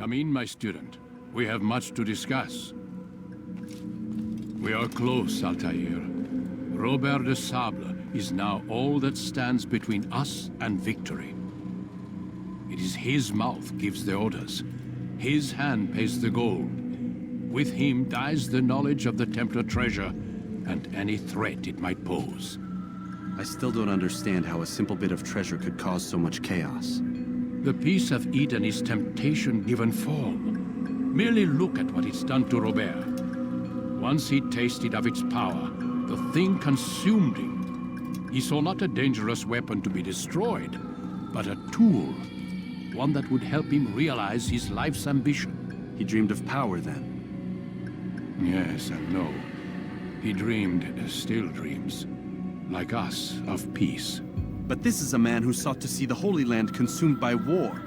Come in, my student. We have much to discuss. We are close, Altaïr. Robert de Sable is now all that stands between us and victory. It is his mouth gives the orders. His hand pays the gold. With him dies the knowledge of the Templar treasure and any threat it might pose. I still don't understand how a simple bit of treasure could cause so much chaos. The Peace of Eden is temptation given form. Merely look at what it's done to Robert. Once he tasted of its power, the thing consumed him. He saw not a dangerous weapon to be destroyed, but a tool. One that would help him realize his life's ambition. He dreamed of power then? Yes and no. He dreamed, still dreams, like us, of peace. But this is a man who sought to see the Holy Land consumed by war.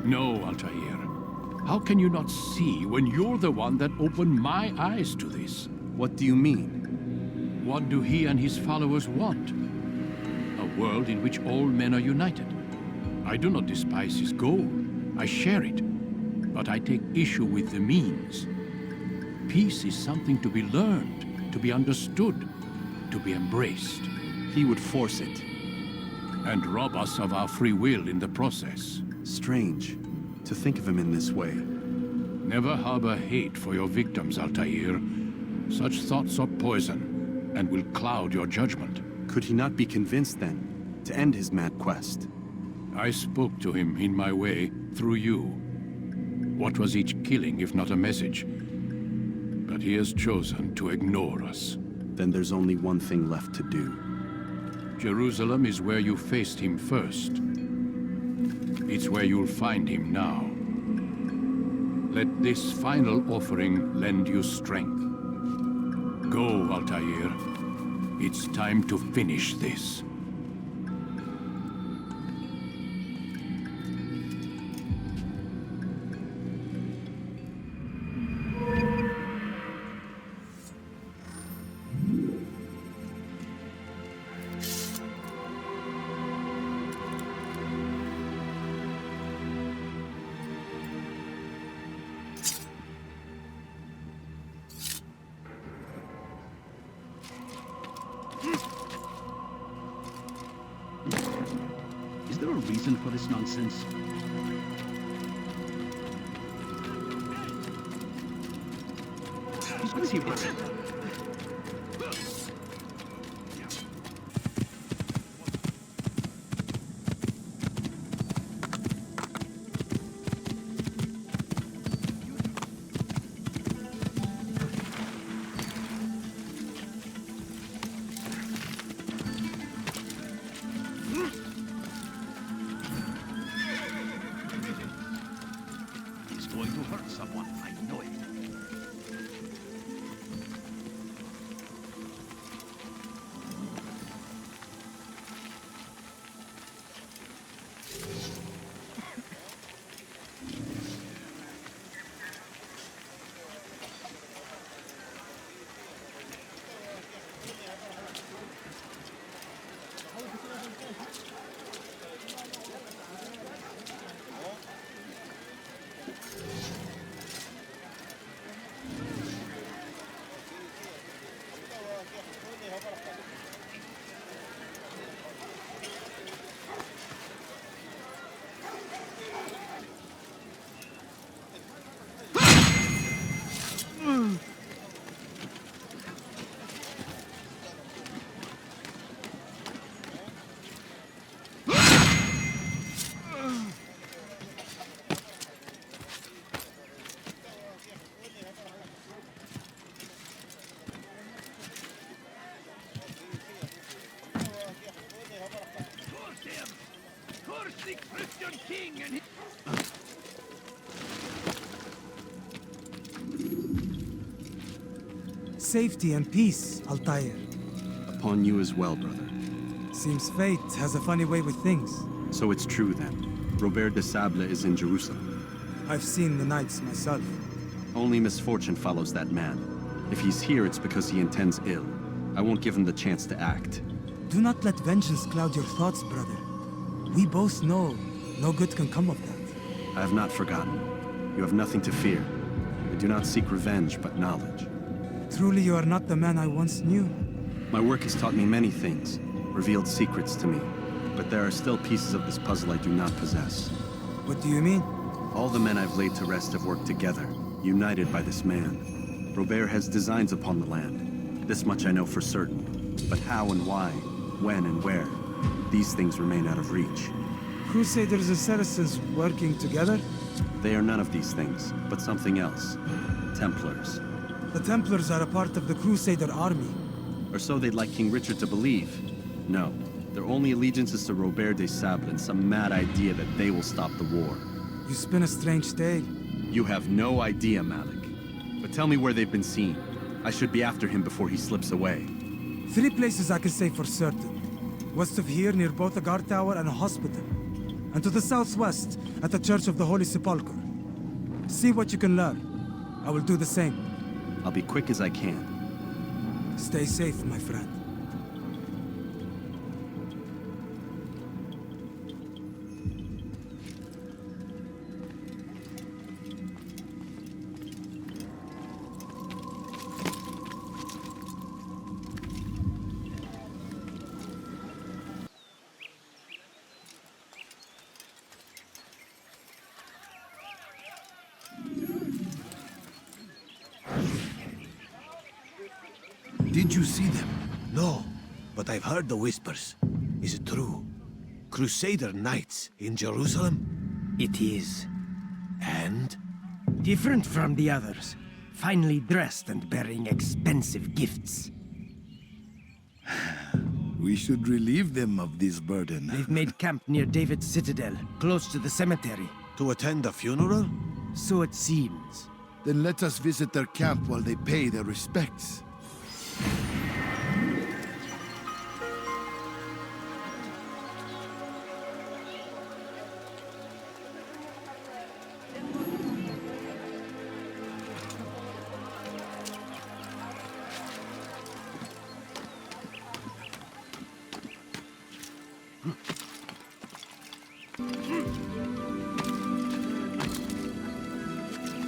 No, Altaïr. How can you not see when you're the one that opened my eyes to this? What do you mean? What do he and his followers want? A world in which all men are united. I do not despise his goal. I share it. But I take issue with the means. Peace is something to be learned, to be understood, to be embraced. He would force it. And rob us of our free will in the process. Strange, to think of him in this way. Never harbor hate for your victims, Altaïr. Such thoughts are poison, and will cloud your judgment. Could he not be convinced, then, to end his mad quest? I spoke to him in my way, through you. What was each killing, if not a message? But he has chosen to ignore us. Then there's only one thing left to do. Jerusalem is where you faced him first. It's where you'll find him now. Let this final offering lend you strength. Go, Altaïr. It's time to finish this. Is there a reason for this nonsense? He's busy with it. Going to hurt someone, I know it. Safety and peace, Altaïr. Upon you as well, brother. Seems fate has a funny way with things. So it's true then. Robert de Sable is in Jerusalem. I've seen the knights myself. Only misfortune follows that man. If he's here, it's because he intends ill. I won't give him the chance to act. Do not let vengeance cloud your thoughts, brother. We both know no good can come of that. I have not forgotten. You have nothing to fear. I do not seek revenge, but knowledge. Truly you are not the man I once knew. My work has taught me many things, revealed secrets to me. But there are still pieces of this puzzle I do not possess. What do you mean? All the men I've laid to rest have worked together, united by this man. Robert has designs upon the land. This much I know for certain. But how and why, when and where, these things remain out of reach. Crusaders and Saracens working together? They are none of these things, but something else. Templars. The Templars are a part of the Crusader army. Or so they'd like King Richard to believe. No, their only allegiance is to Robert de Sable and some mad idea that they will stop the war. You spin a strange tale. You have no idea, Malik. But tell me where they've been seen. I should be after him before he slips away. 3 places I can say for certain. West of here, near both a guard tower and a hospital. And to the southwest, at the Church of the Holy Sepulchre. See what you can learn. I will do the same. I'll be quick as I can. Stay safe, my friend. Did you see them? No, but I've heard the whispers. Is it true? Crusader knights in Jerusalem? It is. And? Different from the others. Finely dressed and bearing expensive gifts. We should relieve them of this burden. They've made camp near David's citadel, close to the cemetery. To attend a funeral? So it seems. Then let us visit their camp while they pay their respects.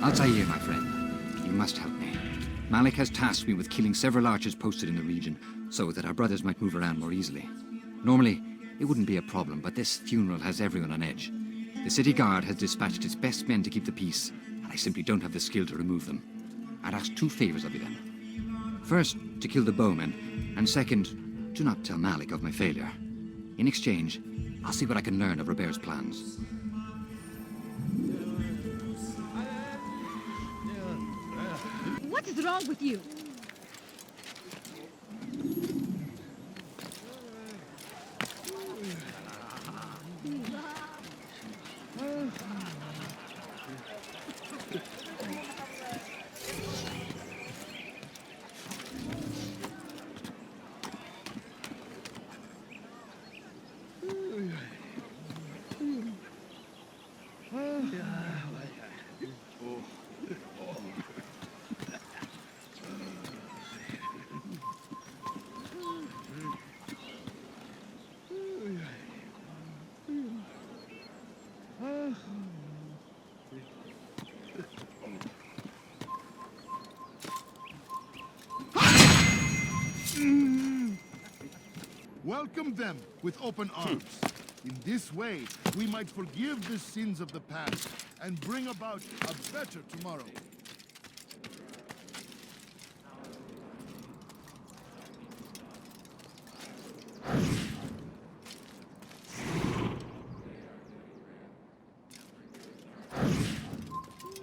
Altaïr, my friend, you must help me. Malik has tasked me with killing several archers posted in the region, so that our brothers might move around more easily. Normally, it wouldn't be a problem, but this funeral has everyone on edge. The city guard has dispatched its best men to keep the peace, and I simply don't have the skill to remove them. I'd ask 2 favors of you then. First, to kill the bowmen, and second, do not tell Malik of my failure. In exchange, I'll see what I can learn of Robert's plans. What is wrong with you? Welcome them with open arms. In this way, we might forgive the sins of the past and bring about a better tomorrow.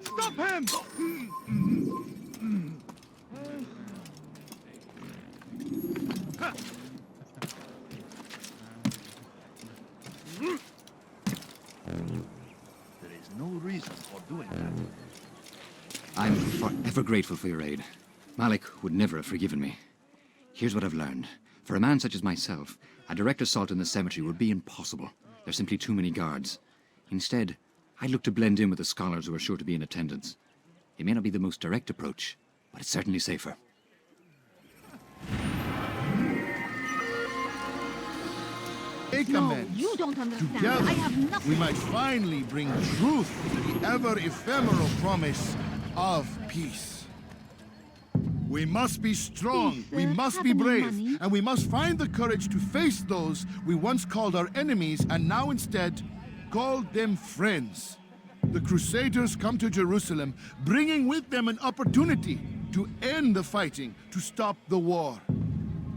Stop him! There is no reason for doing that. I'm forever grateful for your aid. Malik would never have forgiven me. Here's what I've learned. For a man such as myself, a direct assault in the cemetery would be impossible. There's simply too many guards. Instead, I'd look to blend in with the scholars who are sure to be in attendance. It may not be the most direct approach, but it's certainly safer. Make No, amends. you don't understand. Together, I have nothing. we might finally bring truth to the ever-ephemeral promise of peace. We must be strong, Please, we sir, must have be any brave, money? and we must find the courage to face those we once called our enemies and now instead call them friends. The Crusaders come to Jerusalem, bringing with them an opportunity to end the fighting, to stop the war.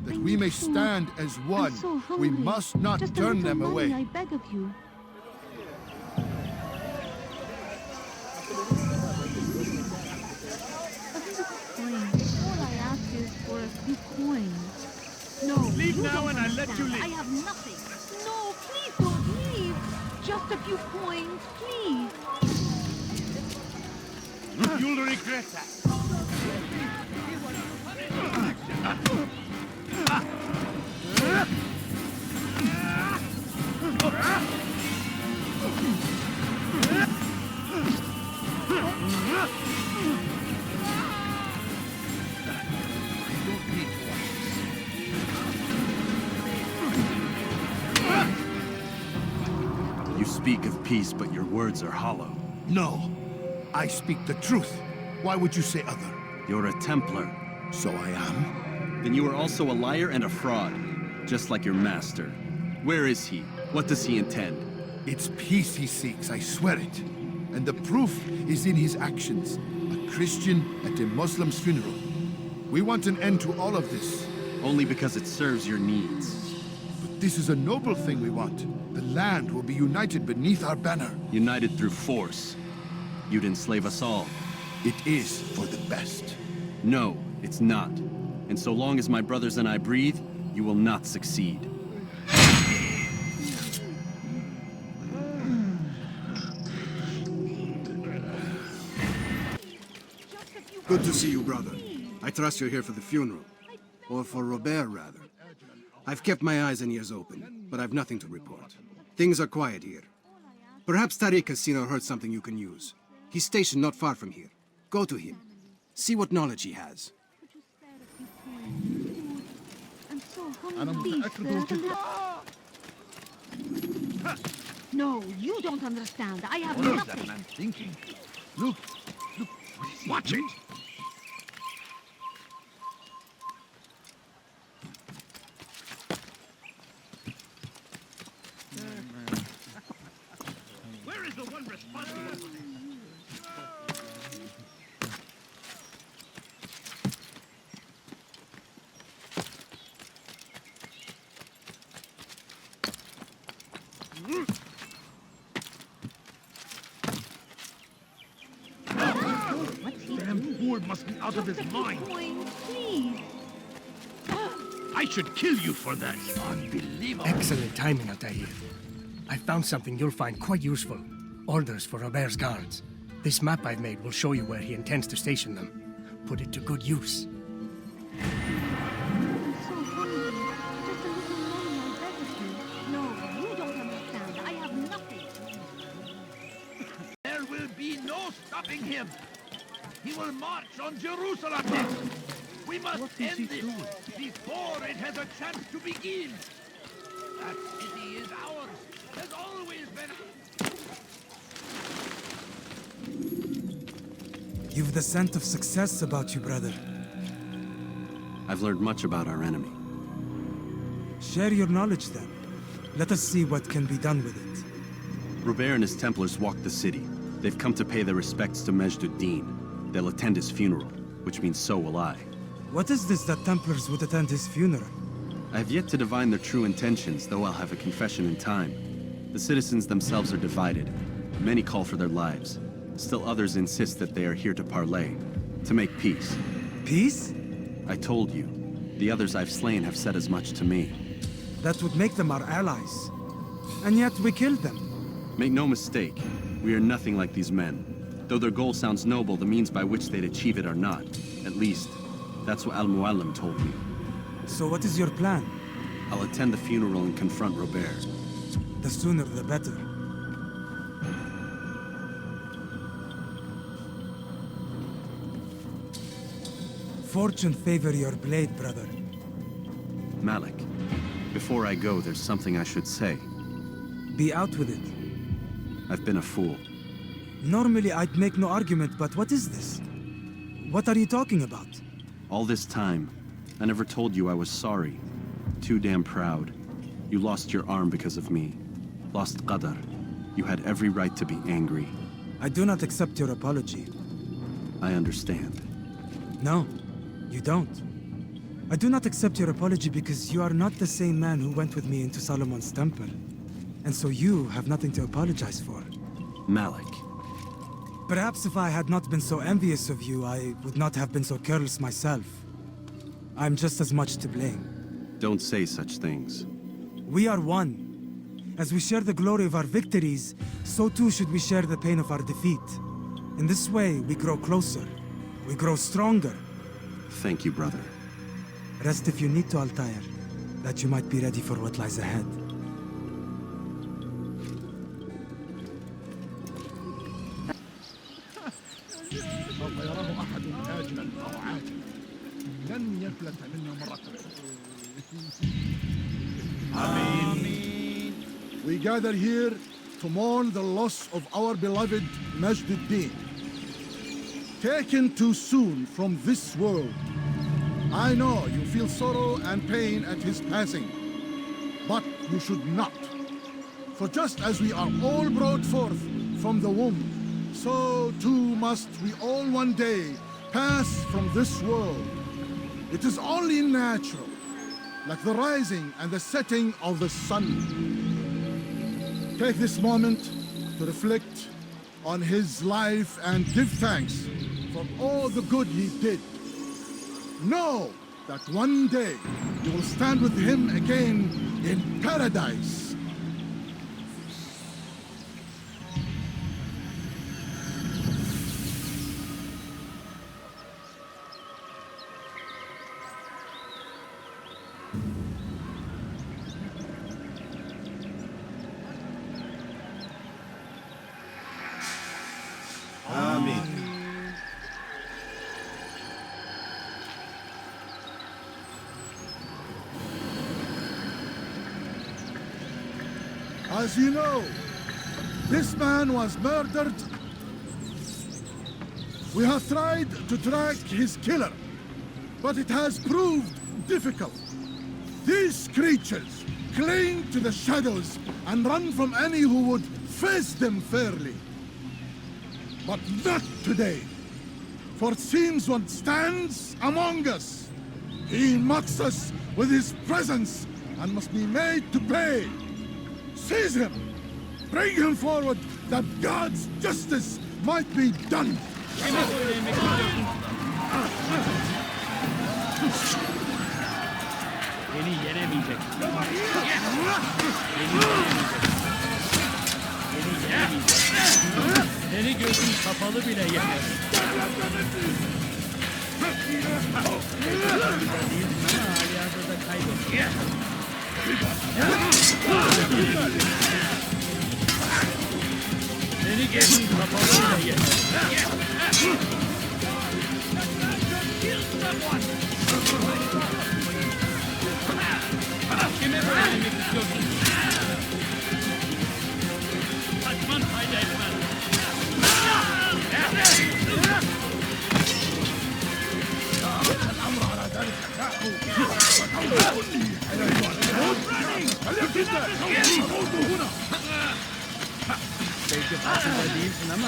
That we may stand as one, I'm so we hungry. must not Just a turn little them money, away. I beg of you. Coins. All I ask is for a few coins. No, Leave you now don't and I'll let you understand. leave. I have nothing. No, please don't leave. Just a few coins, please. You'll regret that. You speak of peace, but your words are hollow. No, I speak the truth. Why would you say other? You're a Templar. So I am. Then you are also a liar and a fraud, just like your master. Where is he? What does he intend? It's peace he seeks, I swear it. And the proof is in his actions. A Christian at a Muslim's funeral. We want an end to all of this. Only because it serves your needs. But this is a noble thing we want. The land will be united beneath our banner. United through force. You'd enslave us all. It is for the best. No, it's not. And so long as my brothers and I breathe, you will not succeed. Good to see you, brother. I trust you're here for the funeral. Or for Robert, rather. I've kept my eyes and ears open, but I've nothing to report. Things are quiet here. Perhaps Tariq has seen or heard something you can use. He's stationed not far from here. Go to him. See what knowledge he has. I'm so hungry, please, sir. No, you don't understand. I have What is nothing. that man thinking? Look, watch it! Where is the one responsible for this? What's he Damn doing? fool must be out of his Just a few mind. coins, please. I should kill you for that. Unbelievable. Excellent timing, Altaïr. I found something you'll find quite useful. Orders for Robert's guards. This map I've made will show you where he intends to station them. Put it to good use. I'm so hungry. Just a little money, I beg of you. No, you don't understand. I have nothing. There will be no stopping him. He will march on Jerusalem next. We must end this before it has a chance to begin. That city is ours. Has always been. You've the scent of success about you, brother. I've learned much about our enemy. Share your knowledge then. Let us see what can be done with it. Robert and his Templars walked the city. They've come to pay their respects to Majd-ud-Din. They'll attend his funeral, which means so will I. What is this that Templars would attend his funeral? I have yet to divine their true intentions, though I'll have a confession in time. The citizens themselves are divided. Many call for their lives. Still others insist that they are here to parley, to make peace. Peace? I told you. The others I've slain have said as much to me. That would make them our allies. And yet we killed them. Make no mistake, we are nothing like these men. Though their goal sounds noble, the means by which they'd achieve it are not. At least, that's what Al-Muallim told me. So what is your plan? I'll attend the funeral and confront Robert. The sooner the better. Fortune favor your blade, brother. Malik, Before I go, there's something I should say. Be out with it. I've been a fool. Normally I'd make no argument, but what is this? What are you talking about? All this time, I never told you I was sorry. Too damn proud. You lost your arm because of me. Lost Qadar. You had every right to be angry. I do not accept your apology. I understand. No, you don't. I do not accept your apology because you are not the same man who went with me into Solomon's temple. And so you have nothing to apologize for. Malik. Perhaps if I had not been so envious of you, I would not have been so careless myself. I'm just as much to blame. Don't say such things. We are one. As we share the glory of our victories, so too should we share the pain of our defeat. In this way, we grow closer. We grow stronger. Thank you, brother. Rest if you need to, Altaïr, that you might be ready for what lies ahead. لن يفلت منا مرة. We gather here to mourn the loss of our beloved Majd ad-Din. Taken too soon from this world. I know you feel sorrow and pain at his passing, but you should not. For just as we are all brought forth from the womb, so too must we all one day pass from this world. It is only natural, like the rising and the setting of the sun. Take this moment to reflect on his life and give thanks for all the good he did. Know that one day you will stand with him again in paradise. As you know, this man was murdered. We have tried to track his killer, but it has proved difficult. These creatures cling to the shadows and run from any who would face them fairly. But not today, for it seems one stands among us. He mocks us with his presence and must be made to pay. Seize him! Bring him forward, that God's justice might be done! Beni yenemeyecek. Seni gözün kapalı bile yener. Aliyada kaybettim. Seni gözün kapalı bile yener. Kime öğrenmek istiyorsun? Kaçman fayda etmez. الأمر على ذلك Belki farkında değilsin ama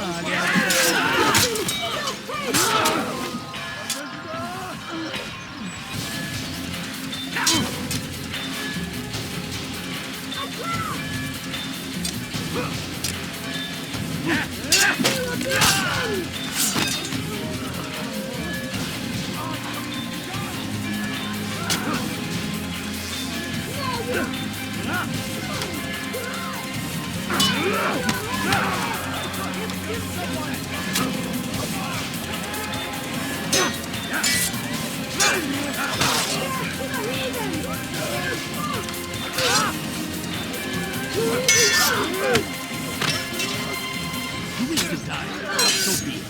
you wish to die, so be it.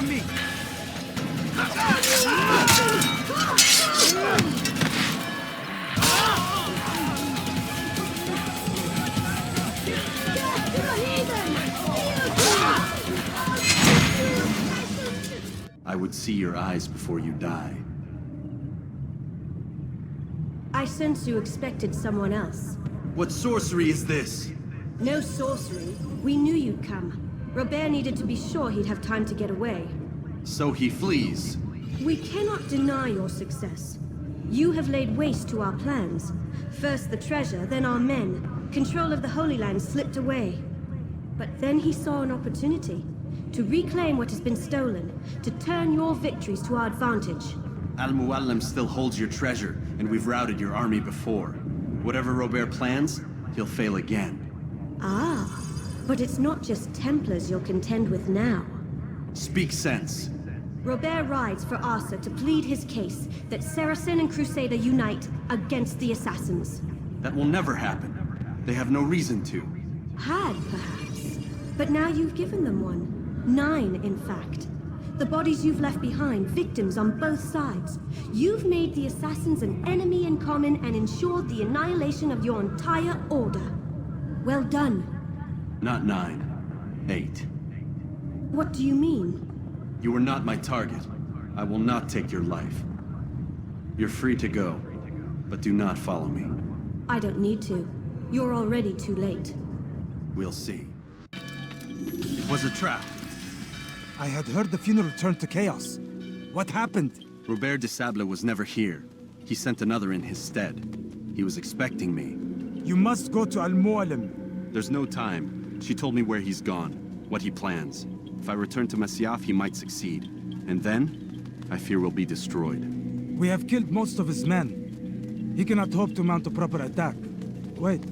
me! I would see your eyes before you die. I sense you expected someone else. What sorcery is this? No sorcery. We knew you'd come. Robert needed to be sure he'd have time to get away. So he flees. We cannot deny your success. You have laid waste to our plans. First the treasure, then our men. Control of the Holy Land slipped away. But then he saw an opportunity to reclaim what has been stolen, to turn your victories to our advantage. Al-Muallim still holds your treasure, and we've routed your army before. Whatever Robert plans, he'll fail again. Ah, but it's not just Templars you'll contend with now. Speak sense. Robert rides for Arsa to plead his case that Saracen and Crusader unite against the Assassins. That will never happen. They have no reason to. Had, perhaps. But now you've given them one. 9, in fact. The bodies you've left behind, victims on both sides. You've made the Assassins an enemy in common and ensured the annihilation of your entire order. Well done. Not 9. 8. What do you mean? You were not my target. I will not take your life. You're free to go, but do not follow me. I don't need to. You're already too late. We'll see. It was a trap. I had heard the funeral turned to chaos. What happened? Robert de Sable was never here. He sent another in his stead. He was expecting me. You must go to Al-Muallim. There's no time. She told me where he's gone, what he plans. If I return to Masyaf, he might succeed. And then, I fear we'll be destroyed. We have killed most of his men. He cannot hope to mount a proper attack. Wait,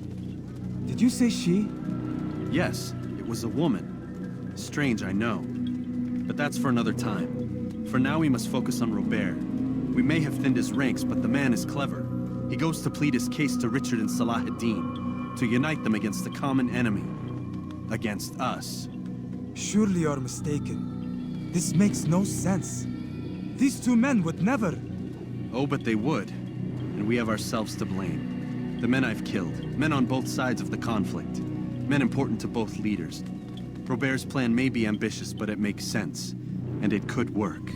did you say she? Yes, it was a woman. Strange, I know. But that's for another time. For now, we must focus on Robert. We may have thinned his ranks, but the man is clever. He goes to plead his case to Richard and Salah ad-Din, to unite them against the common enemy. Against us. Surely you're mistaken. This makes no sense. These two men would never... Oh, but they would. And we have ourselves to blame. The men I've killed, men on both sides of the conflict. Men important to both leaders. Robert's plan may be ambitious, but it makes sense. And it could work.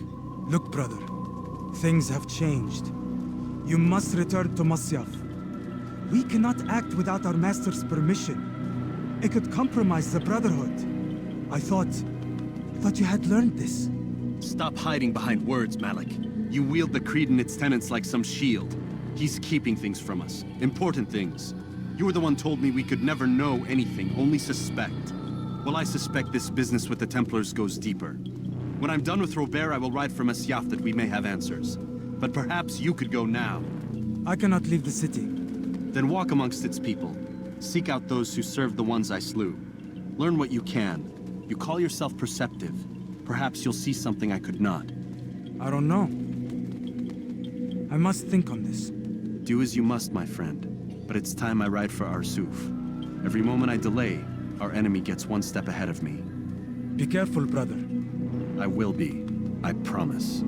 Look, brother. Things have changed. You must return to Masyaf. We cannot act without our master's permission. It could compromise the Brotherhood. I thought you had learned this. Stop hiding behind words, Malik. You wield the creed and its tenets like some shield. He's keeping things from us. Important things. You were the one told me we could never know anything, only suspect. Well, I suspect this business with the Templars goes deeper. When I'm done with Robert, I will ride for Masyaf that we may have answers. But perhaps you could go now. I cannot leave the city. Then walk amongst its people. Seek out those who served the ones I slew. Learn what you can. You call yourself perceptive. Perhaps you'll see something I could not. I don't know. I must think on this. Do as you must, my friend. But it's time I ride for Arsuf. Every moment I delay, our enemy gets one step ahead of me. Be careful, brother. I will be. I promise.